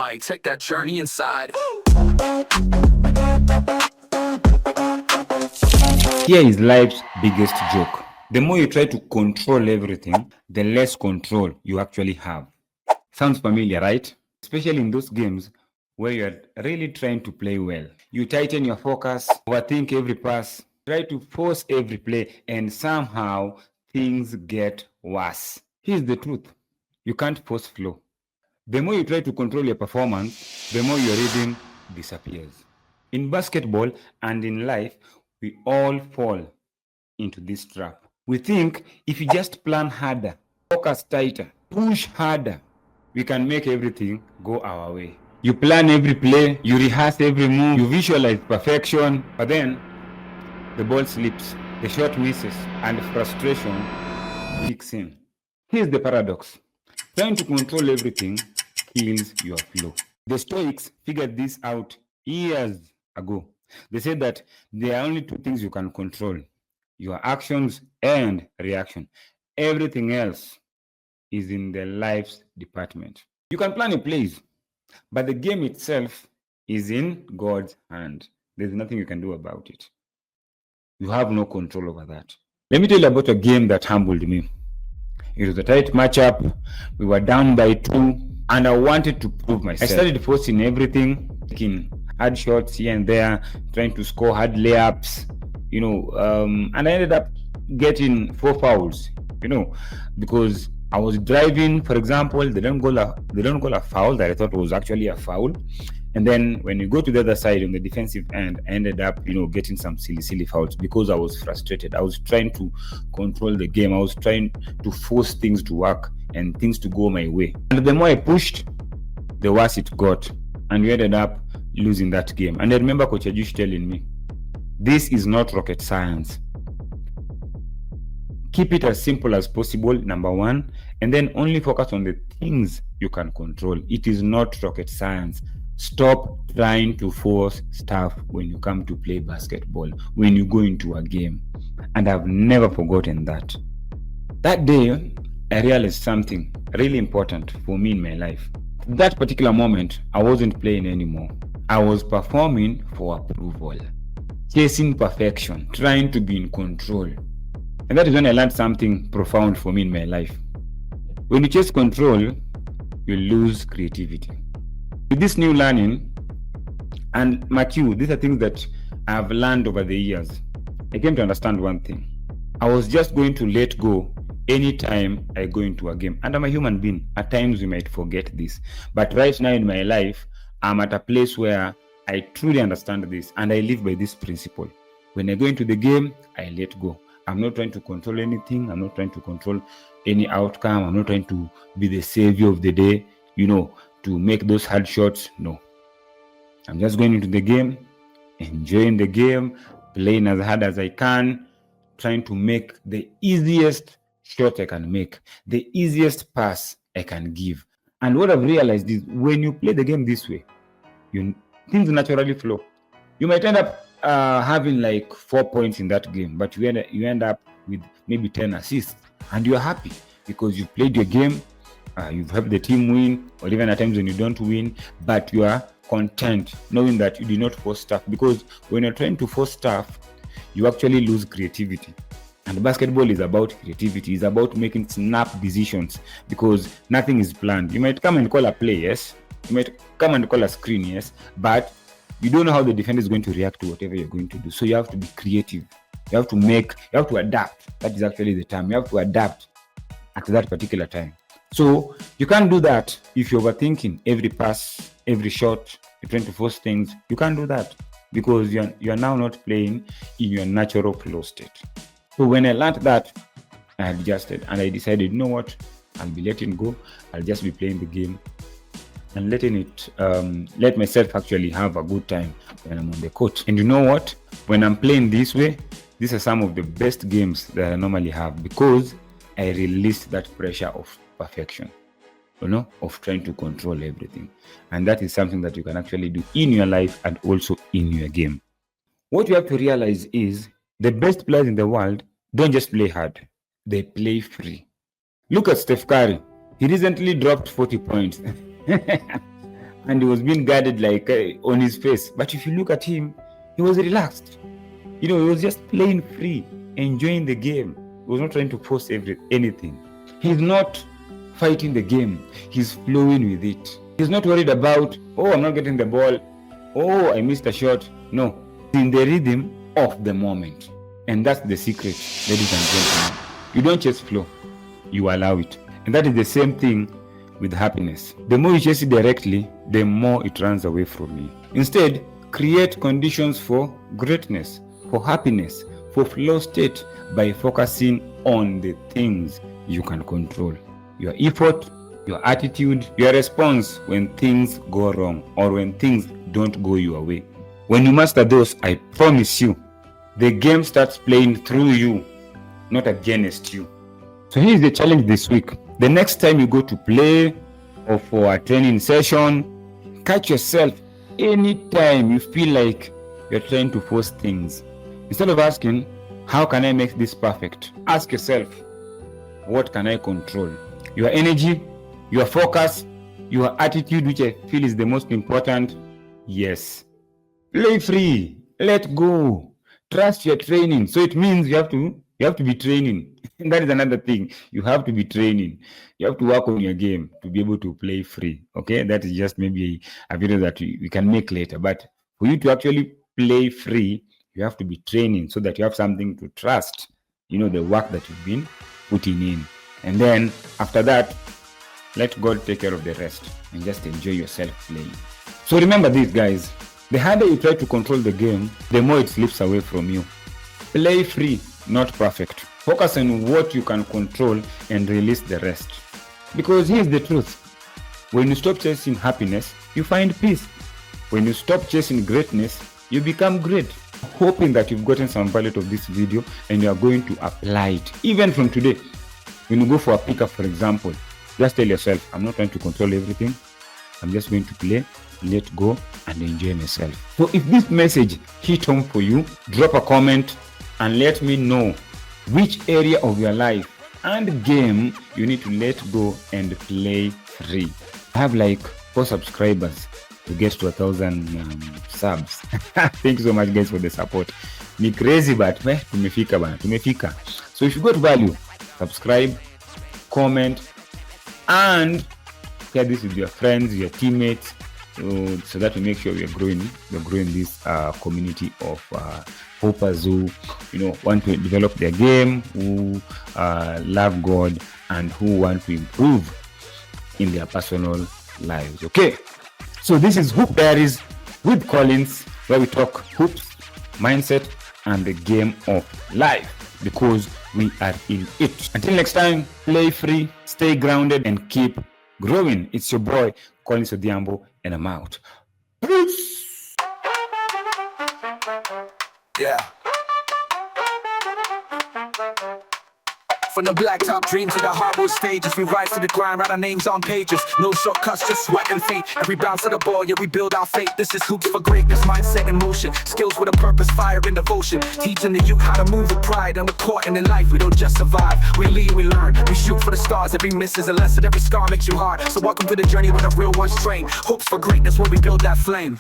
mic, take that journey inside. Here is life's biggest joke. The more you try to control everything, the less control you actually have. Sounds familiar, right? Especially in those games where you're really trying to play well. You tighten your focus, overthink every pass, try to force every play, and somehow things get worse. Here's the truth. You can't force flow. The more you try to control your performance, the more your rhythm disappears. In basketball and in life, we all fall into this trap. We think if you just plan harder, focus tighter, push harder, we can make everything go our way. You plan every play, you rehearse every move, you visualize perfection, but then the ball slips, the shot misses, and frustration kicks in. Here's the paradox. Trying to control everything kills your flow. The Stoics figured this out years ago. They said that there are only two things you can control: your actions and reaction. Everything else is in the life's department. You can plan your plays, but the game itself is in God's hand. There's nothing you can do about it. You have no control over that. Let me tell you about a game that humbled me. It was a tight matchup. We were down by 2, and I wanted to prove myself. I started forcing everything, taking hard shots here and there, trying to score hard layups, and I ended up getting 4 fouls, because I was driving, for example, they don't call a foul that I thought was actually a foul. And then when you go to the other side on the defensive end, I ended up, getting some silly fouls because I was frustrated. I was trying to control the game. I was trying to force things to work and things to go my way. And the more I pushed, the worse it got. And we ended up losing that game. And I remember Coach Ajush telling me, this is not rocket science. Keep it as simple as possible, number one, and then only focus on the things you can control. It is not rocket science. Stop trying to force stuff when you come to play basketball, when you go into a game. And I've never forgotten that. That day, I realized something really important for me in my life. That particular moment, I wasn't playing anymore. I was performing for approval, chasing perfection, trying to be in control. And that is when I learned something profound for me in my life. When you chase control, you lose creativity. With this new learning, and mark you, these are things that I've learned over the years, I came to understand one thing. I was just going to let go anytime I go into a game. And I'm a human being. At times we might forget this. But right now in my life, I'm at a place where I truly understand this and I live by this principle. When I go into the game, I let go. I'm not trying to control anything. I'm not trying to control any outcome. I'm not trying to be the savior of the day, to make those hard shots. No. I'm just going into the game, enjoying the game, playing as hard as I can, trying to make the easiest shot I can make, the easiest pass I can give. And what I've realized is when you play the game this way, things naturally flow. You might end up having like 4 points in that game, but you end up with maybe 10 assists, and you're happy because you played your game, you've helped the team win, or even at times when you don't win, but you are content knowing that you did not force stuff, because when you're trying to force stuff, you actually lose creativity. And basketball is about creativity. It's about making snap decisions because nothing is planned. You might come and call a play, yes. You might come and call a screen, yes, but you don't know how the defender is going to react to whatever you're going to do. So you have to be creative. You have to adapt. That is actually the term. You have to adapt at that particular time. So you can't do that if you're overthinking every pass, every shot, you're trying to force things. You can't do that because you're now not playing in your natural flow state. So when I learned that, I adjusted and I decided, you know what? I'll be letting go. I'll just be playing the game and letting it, let myself actually have a good time when I'm on the court. And you know what? When I'm playing this way, these are some of the best games that I normally have because I released that pressure of perfection, of trying to control everything. And that is something that you can actually do in your life and also in your game. What you have to realize is the best players in the world don't just play hard, they play free. Look at Steph Curry. He recently dropped 40 points. and he was being guarded like on his face. But if you look at him, he was relaxed. He was just playing free, enjoying the game. He was not trying to force anything. He's not fighting the game. He's flowing with it. He's not worried about, oh, I'm not getting the ball. Oh, I missed a shot. No, he's in the rhythm of the moment. And that's the secret, ladies and gentlemen. You don't chase flow. You allow it. And that is the same thing with happiness. The more you chase it directly, the more it runs away from you. Instead, create conditions for greatness, for happiness, for flow state by focusing on the things you can control. Your effort, your attitude, your response when things go wrong or when things don't go your way. When you master those, I promise you, the game starts playing through you, not against you. So here's the challenge this week. The next time you go to play or for a training session, catch yourself anytime you feel like you're trying to force things. Instead of asking, how can I make this perfect? Ask yourself, what can I control? Your energy, your focus, your attitude, which I feel is the most important. Yes. Play free. Let go. Trust your training. So it means you have to be training. And that is another thing. You have to be training. You have to work on your game to be able to play free. Okay? That is just maybe a video that we can make later. But for you to actually play free, you have to be training so that you have something to trust, the work that you've been putting in. And then after that, let God take care of the rest and just enjoy yourself playing. So remember this, guys. The harder you try to control the game, the more it slips away from you. Play free, not perfect. Focus on what you can control and release the rest. Because here's the truth. When you stop chasing happiness, you find peace. When you stop chasing greatness, you become great. Hoping that you've gotten some value of this video and you are going to apply it. Even from today, when you go for a pickup, for example, just tell yourself, I'm not trying to control everything. I'm just going to play, let go, and enjoy myself. So if this message hit home for you, drop a comment and let me know which area of your life and game you need to let go and play free. I have like 4 subscribers to get to 1,000 subs. Thank you so much, guys, for the support. Ni crazy, but tumefika. So if you got value, subscribe, comment, and share this with your friends, your teammates, so that we make sure we're growing this community of hoopers who want to develop their game, who love God, and who want to improve in their personal lives. Okay, so this is Hoop Diaries with Collins, where we talk hoops, mindset, and the game of life, because we are in it. Until next time, play free, stay grounded, and keep growing. It's your boy Collins Odhiambo, and I'm out. Peace. Yeah. From the blacktop dream to the hardwood stages, we rise to the grind, write our names on pages. No shortcuts, just sweat and feet. Every bounce of the ball, yeah, we build our fate. This is hoops for greatness, mindset in motion. Skills with a purpose, fire and devotion. Teaching the youth how to move with pride on the court and in life. We don't just survive, we lead, we learn. We shoot for the stars, every miss is a lesson. Every scar makes you hard. So welcome to the journey where the real ones train. Hopes for greatness when we build that flame.